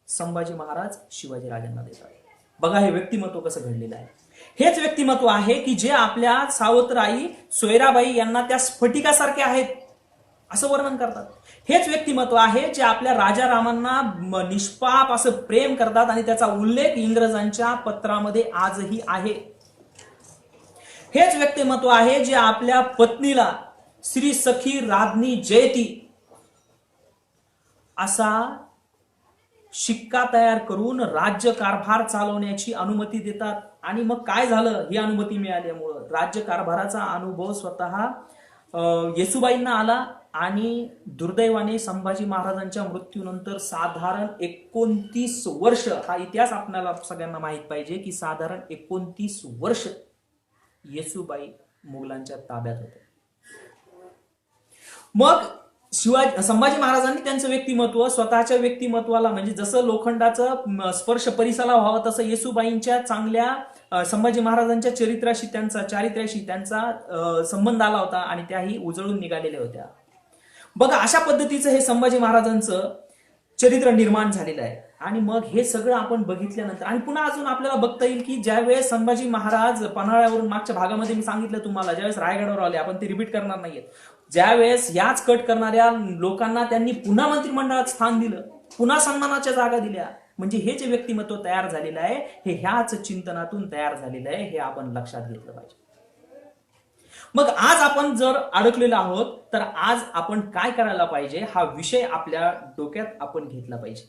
संभाजी महाराज शिवाजीराजांना देतात. बघा हे व्यक्तिमत्व कसं घडलेलं आहे. हेच व्यक्तिमत्व आहे की जे आपल्या सावत्र सोयराबाई यांना त्या स्फटिकासारखे आहेत असं वर्णन करतात. हेच व्यक्तिमत्व आहे जे आपल्या राजा रामांना निष्पाप असं प्रेम करतात आणि त्याचा उल्लेख इंग्रजांच्या पत्रामध्ये आजही आहे. हेच व्यक्तिमत्व आहे जे आपल्या पत्नीला श्री सखी राज्ञी जयती असा शिक्का तयार करून राज्य कारभार चालवण्याची अनुमती देतात. आणि मग काय झालं, ही अनुमती मिळाल्यामुळं राज्य कारभाराचा अनुभव स्वतः येसुबाईंना आला. आणि दुर्दैवाने संभाजी महाराजांच्या मृत्यूनंतर साधारण 29 वर्ष, हा इतिहास आपल्याला सगळ्यांना माहित पाहिजे की साधारण 29 वर्ष येसुबाई मुघलांच्या ताब्यात होते. मग संभाजी महाराजांनी त्यांचं व्यक्तिमत्व स्वतःच्या व्यक्तिमत्वाला म्हणजे जसं लोखंडाचं स्पर्श परिसाला व्हावं तसं येसुबाईंच्या चांगल्या संभाजी महाराजांच्या चारित्र्याशी त्यांचा संबंध आला होता आणि त्याही उजळून निघालेल्या होत्या. बघा अशा पद्धतीचं हे संभाजी महाराजांचं चरित्र निर्माण झालेलं आहे. आणि मग हे सगळं आपण बघितल्यानंतर आणि पुन्हा अजून आपल्याला बघता येईल की ज्यावेळेस संभाजी महाराज पन्हाळ्यावरून मागच्या भागामध्ये मी सांगितलं तुम्हाला ज्यावेळेस रायगडावर आले, आपण ते रिपीट करणार नाहीये, ज्यावेळेस याच कट करणाऱ्या लोकांना त्यांनी पुन्हा मंत्रिमंडळात स्थान दिलं, पुन्हा सन्मानाच्या जागा दिल्या, म्हणजे हे जे व्यक्तिमत्व तयार झालेलं आहे हे ह्याच चिंतनातून तयार झालेलं आहे, हे आपण लक्षात घेतलं पाहिजे. मग आज आपण जर अडकलेलो आहोत तर आज आपण काय करायला पाहिजे हा विषय आपल्या डोक्यात आपण घेतला पाहिजे.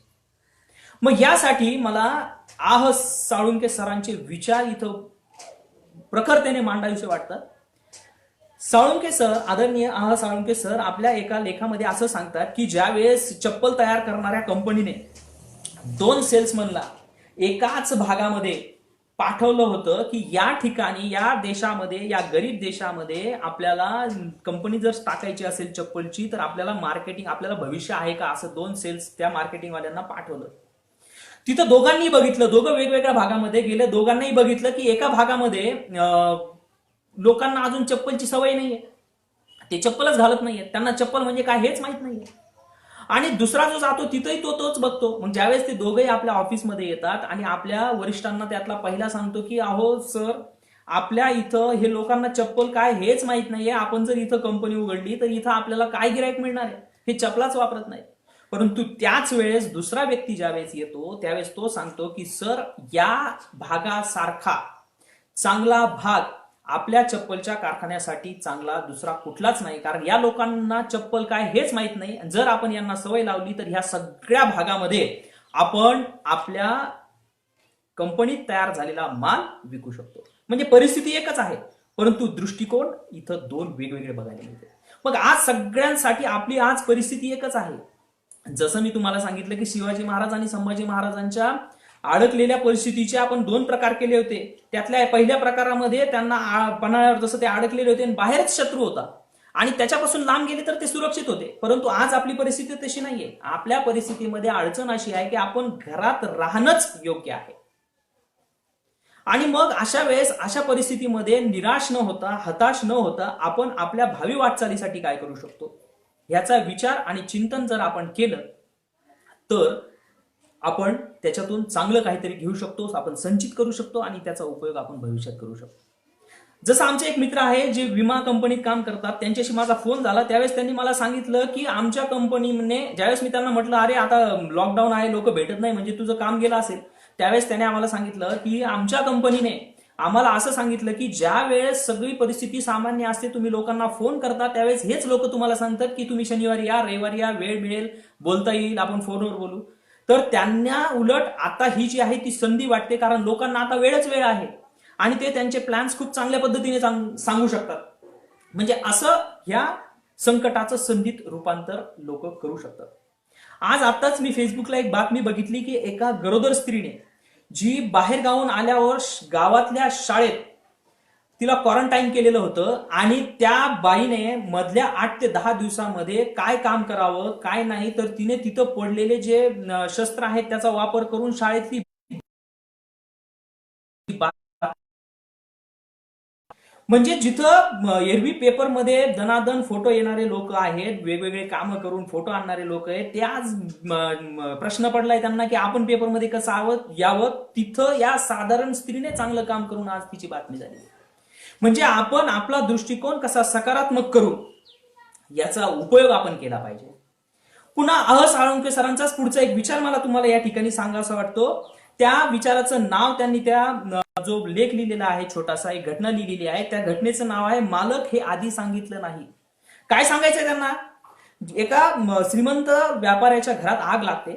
मग यासाठी मला साळुंके सरांचे विचार इथं प्रखरतेने मांडावीसे वाटतात. साळुंके सर, आदरणीय साळुंके सर आपल्या एका लेखामध्ये असं सांगतात की ज्यावेळेस चप्पल तयार करणाऱ्या कंपनीने 2 सेल्समनला एकाच भागामध्ये पाठवलं होतं की या ठिकाणी या देशामध्ये, या गरीब देशामध्ये आपल्याला कंपनी जर टाकायची असेल चप्पलची तर आपल्याला मार्केटिंग, आपल्याला भविष्य आहे का, असं 2 सेल्स त्या मार्केटिंगवाल्यांना पाठवलं. तिथं दोघांनी बघितलं, दोघं वेगवेगळ्या भागामध्ये गेले, दोघांनाही बघितलं की एका भागामध्ये लोकांना अजून चप्पलची सवय नाहीये, ते चप्पलच घालत नाहीये, त्यांना चप्पल म्हणजे काय हेच माहित नाहीये. आणि दुसरा जो जातो तिथंही तोच बघतो. मग ज्यावेळेस ते दोघेही आपल्या ऑफिसमध्ये येतात आणि आपल्या वरिष्ठांना त्यातला पहिला सांगतो की अहो सर, आपल्या इथं हे लोकांना चप्पल काय हेच माहित नाहीये, आपण जर इथं कंपनी उघडली तर इथं आपल्याला काय गिराईक मिळणार आहे, हे चपलाच वापरत नाही. परंतु त्याच वेळेस दुसरा व्यक्ती ज्यावेळेस येतो त्यावेळेस तो सांगतो की सर, या भागासारखा चांगला भाग आपल्या चप्पलच्या कारखान्यासाठी चांगला दुसरा कुठलाच नाही, कारण या लोकांना चप्पल काय हेच माहित नाही. जर आपण यांना सवय लावली तर ह्या सगळ्या भागामध्ये आपण आपल्या कंपनीत तयार झालेला माल विकू शकतो. म्हणजे परिस्थिती एकच आहे परंतु दृष्टिकोन इथं 2 वेगवेगळे बघायला मिळते. मग आज सगळ्यांसाठी आपली आज परिस्थिती एकच आहे. जसं मी तुम्हाला सांगितलं की शिवाजी महाराज आणि संभाजी महाराजांच्या अडकलेल्या परिस्थितीचे आपण 2 प्रकार केले होते. त्यातल्या पहिल्या प्रकारामध्ये त्यांना पन्हाळ्यावर जसं ते अडकलेले होते आणि बाहेरच शत्रू होता आणि त्याच्यापासून लांब गेले तर ते सुरक्षित होते. परंतु आज आपली परिस्थिती तशी नाहीये. आपल्या परिस्थितीमध्ये अडचण अशी आहे की आपण घरात राहणंच योग्य आहे. आणि मग अशा वेळेस अशा परिस्थितीमध्ये निराश न होता, हताश न होता आपण आपल्या भावी वाटचालीसाठी काय करू शकतो याचा विचार आणि चिंतन जर आपण केलं तर आपण त्याच्यातून चांगलं काहीतरी घेऊ शकतो, आपण संचित करू शकतो आणि त्याचा उपयोग आपण भविष्यात करू शकतो. जसं आमचे एक मित्र आहे जे विमा कंपनीत काम करतात, त्यांच्याशी माझा फोन झाला त्यावेळेस त्यांनी मला सांगितलं की आमच्या कंपनीने, ज्यावेळेस मी त्यांना म्हटलं अरे आता लॉकडाऊन आहे, लोक भेटत नाही, म्हणजे तुझं काम गेलं असेल, त्यावेळेस त्याने आम्हाला सांगितलं की आमच्या कंपनीने आम्हाला असं सांगितलं की ज्या वेळेस सगळी परिस्थिती सामान्य असते, तुम्ही लोकांना फोन करता त्यावेळेस हेच लोक तुम्हाला सांगतात की तुम्ही शनिवारी या, रविवारी या, वेळ मिळेल, बोलता येईल, आपण फोनवर बोलू. तर त्यांना उलट आता ही जी आहे ती संधी वाटते, कारण लोकांना आता वेळच वेळ आहे आणि ते त्यांचे प्लॅन्स खूप चांगल्या पद्धतीने सांगू शकतात. म्हणजे असं ह्या संकटाचं संधीत रूपांतर लोक करू शकतात. आज आताच मी फेसबुकला एक बातमी बघितली की एका गरोदर स्त्रीने जी बाहेर गावून आल्यावर गावातल्या शाळेत तिला क्वारंटाईन केलेलं होतं आणि त्या बाईने मधल्या 8 ते 10 दिवसामध्ये काय काम करावं काय नाही, तर तिने तिथं पडलेले जे शस्त्र आहेत त्याचा वापर करून शाळेतली म्हणजे जिथं एरवी पेपरमध्ये दनादन फोटो येणारे लोक आहेत, वेगवेगळे कामं करून फोटो आणणारे लोक आहेत, ते आज प्रश्न पडलाय त्यांना की आपण पेपरमध्ये कसं यावं, तिथं या साधारण स्त्रीने चांगलं काम करून आज तिची बातमी झाली. म्हणजे आपण आपला दृष्टिकोन कसा सकारात्मक करू याचा उपयोग आपण केला पाहिजे. पुन्हा साळुंखे सरांचाच पुढचा एक विचार मला तुम्हाला या ठिकाणी सांगायचा वाटतो. त्या विचाराचं नाव त्यांनी त्या जो लेख लिहिलेला आहे, छोटासा एक घटना लिहिलेली आहे, त्या घटनेचं नाव आहे मालक हे आधी सांगितलं नाही. काय सांगायचंय त्यांना? एका श्रीमंत व्यापाऱ्याच्या घरात आग लागते.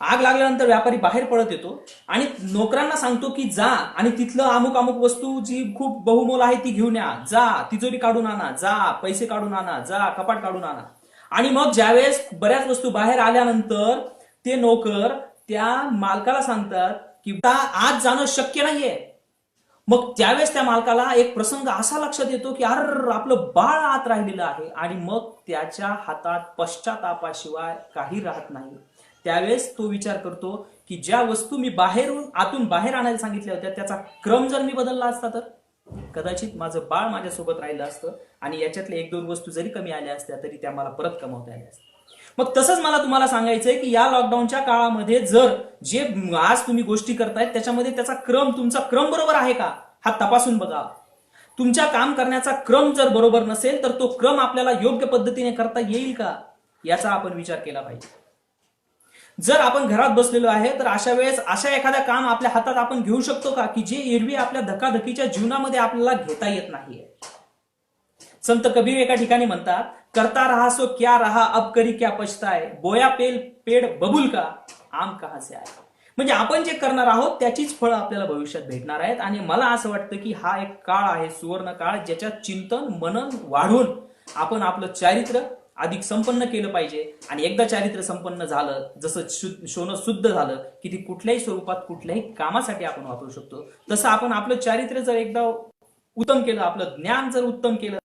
आग लागल्यानंतर व्यापारी बाहेर पळत येतो आणि नोकरांना सांगतो की जा आणि तिथलं अमुक अमुक वस्तू जी खूप बहुमोल आहे ती घेऊन या, जा तिजोरी काढून आणा, जा पैसे काढून आणा, जा कपाट काढून आणा. आणि मग ज्यावेळेस बऱ्याच वस्तू बाहेर आल्यानंतर ते नोकर त्या मालकाला सांगतात की आज जाणं शक्य नाहीये. मग त्यावेळेस त्या मालकाला एक प्रसंग असा लक्षात येतो की अर आपलं बाळ आत राहिलेलं आहे आणि मग त्याच्या हातात पश्चातापाशिवाय काही राहत नाही. त्यावेळेस तो विचार करतो की ज्या वस्तू मी आतून बाहेर आणायला सांगितल्या होत्या त्याचा क्रम जर मी बदलला असता तर कदाचित माझं बाळ माझ्यासोबत राहिलं असतं आणि याच्यातल्या एक दोन वस्तू जरी कमी आल्या असत्या तरी त्या मला परत कमवता आल्या असत्या. मग तसंच मला तुम्हाला सांगायचंय की या लॉकडाऊनच्या काळामध्ये जर जे आज तुम्ही गोष्टी करतायत त्याच्यामध्ये त्याचा तुमचा क्रम बरोबर आहे का हा तपासून बघा. तुमच्या काम करण्याचा क्रम जर बरोबर नसेल तर तो क्रम आपल्याला योग्य पद्धतीने करता येईल का याचा आपण विचार केला पाहिजे. जर आपण घरात बसलेलो आहे तर अशा वेळेस अशा एखादा काम आपल्या हातात आपण घेऊ शकतो का की जे एरवी आपल्या धकाधकीच्या जीवनामध्ये आपल्याला घेता येत नाहीये. संत कबीर एका ठिकाणी म्हणतात, करता रहा सो क्या रहा अब करी क्या पछताए, बोया पेड़ बबुल का आम कहां से आए. म्हणजे आपण जे करणार आहोत त्याचीच फळं आपल्याला भविष्यात भेटणार आहेत. आणि मला असं वाटतं की हा एक काळ आहे, सुवर्ण काळ, ज्याच्यात चिंतन मनन वाढून आपण आपलं चारित्र्य अधिक संपन्न केलं पाहिजे. आणि एकदा चारित्र्य संपन्न झालं, जसं सोनं शुद्ध झालं की ती कुठल्याही स्वरूपात कुठल्याही कामासाठी आपण वापरू शकतो, तसं आपण आपलं चारित्र्य जर एकदा उत्तम केलं, आपलं ज्ञान जर उत्तम केलं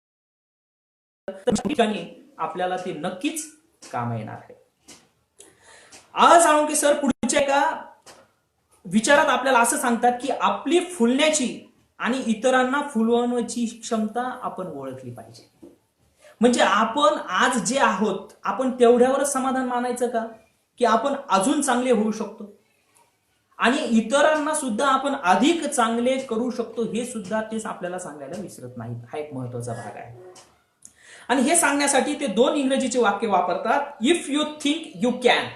तर ठिकाणी आपल्याला ते नक्कीच काम येणार आहे. साळुंखे सर पुढच्या एका विचारात आपल्याला असं सांगतात की आपली फुलण्याची आणि इतरांना फुलवण्याची क्षमता आपण ओळखली पाहिजे. म्हणजे आपण आज जे आहोत आपण तेवढ्यावरच समाधान मानायचं का की आपण अजून चांगले होऊ शकतो आणि इतरांना सुद्धा आपण अधिक चांगले करू शकतो हे सुद्धा तेच आपल्याला सांगायला विसरत नाहीत. हा एक महत्वाचा भाग आहे. आणि हे सांगण्यासाठी ते दोन इंग्रजीचे वाक्य वापरतात, if you think you can.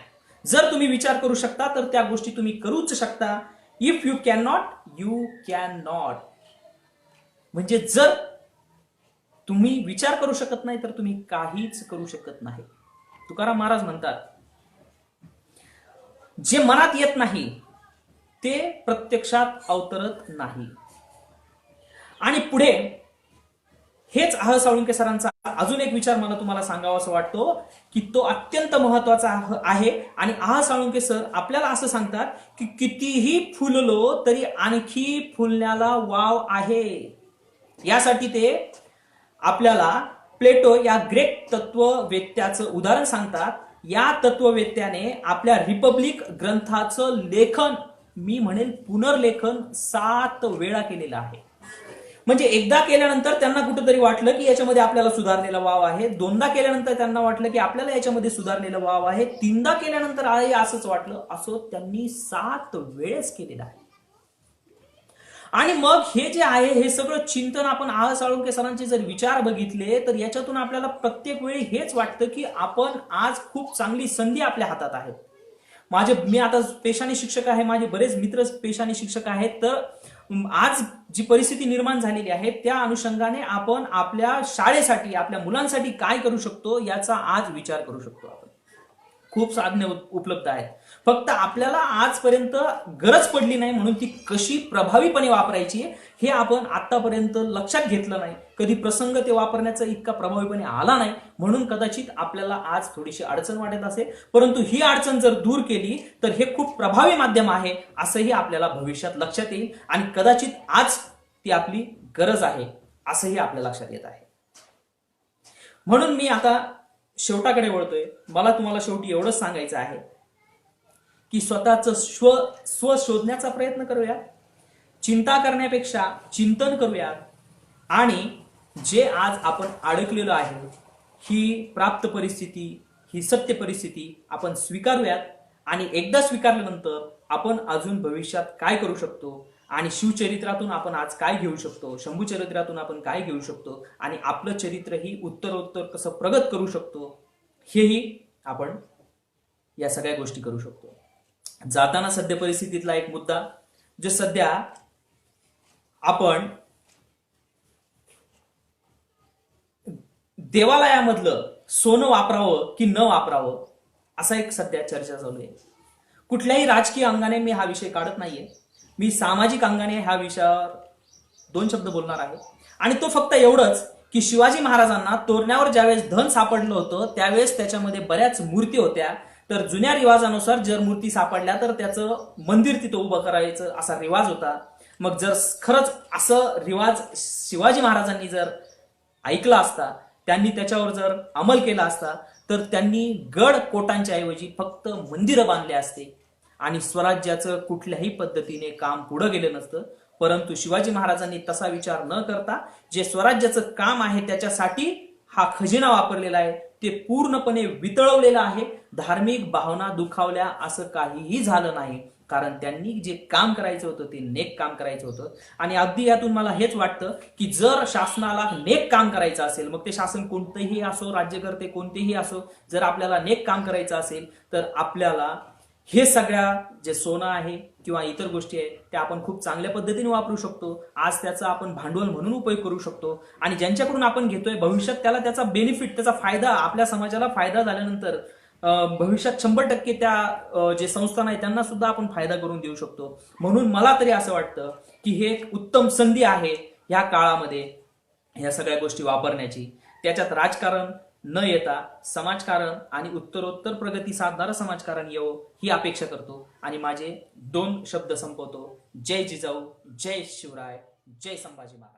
जर तुम्ही विचार करू शकता तर त्या गोष्टी तुम्ही करूच शकता. If you can not you can not. म्हणजे जर तुम्ही विचार करू शकत नाही तर तुम्ही काहीच करू शकत नाही. तुकाराम महाराज म्हणतात, जे मनात येत नाही ते प्रत्यक्षात अवतरत नाही. आणि पुढे हेच साळुंखे सरांचा अजून एक विचार मला तुम्हाला सांगावा असं वाटतो की तो अत्यंत महत्वाचा आहे. आणि साळुंखे सर आपल्याला असं सांगतात की कितीही फुललो तरी आणखी फुलण्याला वाव आहे. यासाठी ते आपल्याला प्लेटो या ग्रेक तत्ववेत्याचं उदाहरण सांगतात. या तत्ववेत्याने आपल्या रिपब्लिक ग्रंथाचं लेखन, मी म्हणेल पुनर्लेखन 7 वेळा केलेलं आहे. म्हणजे एकदा केल्यानंतर त्यांना कुठेतरी वाटलं की याच्यामध्ये आपल्याला सुधारलेला वाव आहे, दोनदा केल्यानंतर त्यांना वाटलं की आपल्याला याच्यामध्ये सुधारलेला वाव आहे, तीनदा केल्यानंतर असंच वाटलं, असं त्यांनी 7 वेळेस केलेलं आहे. आणि मग हे जे आहे हे सगळं चिंतन आपण साळुंखे सरांचे जर विचार बघितले तर याच्यातून आपल्याला प्रत्येक वेळी हेच वाटतं की आपण आज खूप चांगली संधी आपल्या हातात आहे. मी आता पेशाने शिक्षक आहे, माझे बरेच मित्र पेशाने शिक्षक आहेत. तर आज जी परिस्थिती निर्माण झालेली आहे त्या अनुषंगाने आपण आपल्या शाळेसाठी, आपल्या मुलांसाठी काय करू शकतो याचा आज विचार करू शकतो. आपण खूप साधने उपलब्ध आहेत, फक्त आपल्याला आजपर्यंत गरज पडली नाही म्हणून ती कशी प्रभावीपणे वापरायची हे आपण आतापर्यंत लक्षात घेतलं नाही. कधी प्रसंग ते वापरण्याचा इतका प्रभावीपणे आला नाही म्हणून कदाचित आपल्याला आज थोडीशी अडचण वाटत असेल. परंतु ही अडचण जर दूर केली तर हे खूप प्रभावी माध्यम आहे असंही आपल्याला भविष्यात लक्षात येईल. आणि कदाचित आज ती आपली गरज आहे असंही आपल्या लक्षात येत आहे. म्हणून मी आता शेवटाकडे वळतोय. मला तुम्हाला शेवटी एवढंच सांगायचं आहे की स्वतःचं स्व शोधण्याचा प्रयत्न करूया. चिंता करण्यापेक्षा चिंतन करूयात आणि जे आज आपण अडकलेलो आहे, ही प्राप्त परिस्थिती, ही सत्य परिस्थिती आपण स्वीकारूयात आणि एकदा स्वीकारल्यानंतर आपण अजून भविष्यात काय करू शकतो आणि शिवचरित्रातून आपण आज काय घेऊ शकतो, शंभू चरित्रातून आपण काय घेऊ शकतो आणि आपलं चरित्रही उत्तरोत्तर कसं प्रगत करू शकतो, हेही आपण या सगळ्या गोष्टी करू शकतो. जाताना सध्या परिस्थितीतला एक मुद्दा, जो सध्या आपण देवालयामधलं सोनं वापरावं की न वापरावं, असा एक सध्या चर्चा चालू आहे. कुठल्याही राजकीय अंगाने मी हा विषय काढत नाहीये, मी सामाजिक अंगाने ह्या विषयावर 2 शब्द बोलणार आहे. आणि तो फक्त एवढंच की शिवाजी महाराजांना तोरण्यावर ज्यावेळेस धन सापडलं होतं त्यावेळेस त्याच्यामध्ये बऱ्याच मूर्ती होत्या. तर जुन्या रिवाजानुसार जर मूर्ती सापडल्या तर त्याचं मंदिर तिथं उभं करायचं असा रिवाज होता. मग जर खरंच असं रिवाज शिवाजी महाराजांनी जर ऐकला असता, त्यांनी त्याच्यावर जर अंमल केला असता, तर त्यांनी गड कोटांच्या ऐवजी फक्त मंदिरं बांधले असते आणि स्वराज्याचं कुठल्याही पद्धतीने काम पुढे गेलं नसतं. परंतु शिवाजी महाराजांनी तसा विचार न करता जे स्वराज्याचं काम आहे त्याच्यासाठी हा खजिना वापरलेला आहे, ते पूर्णपणे वितळवलेलं आहे. धार्मिक भावना दुखावल्या असं काहीही झालं नाही, कारण त्यांनी जे काम करायचं होतं ते नेक काम करायचं होतं. आणि अगदी यातून मला हेच वाटतं की जर शासनाला नेक काम करायचं असेल, मग ते शासन कोणतेही असो, राज्यकर्ते कोणतेही असो, जर आपल्याला नेक काम करायचं असेल तर आपल्याला हे सगळ्या जे सोनं आहे किंवा इतर गोष्टी आहेत त्या आपण खूप चांगल्या पद्धतीने वापरू शकतो. आज त्याचा आपण भांडवल म्हणून उपयोग करू शकतो आणि ज्यांच्याकडून आपण घेतोय भविष्यात त्याला त्याचा बेनिफिट, त्याचा फायदा, आपल्या समाजाला फायदा झाल्यानंतर भविष्यात 100% त्या जे संस्थान आहे त्यांना सुद्धा आपण फायदा करून देऊ शकतो. म्हणून मला तरी असं वाटतं की हे एक उत्तम संधी आहे ह्या काळामध्ये ह्या सगळ्या गोष्टी वापरण्याची. त्याच्यात राजकारण न येता समाजकारण आणि उत्तरोत्तर प्रगती साधणारं समाजकारण येवो ही अपेक्षा करतो आणि माझे 2 शब्द संपवतो. जय जिजाऊ, जय शिवराय, जय संभाजी महाराज.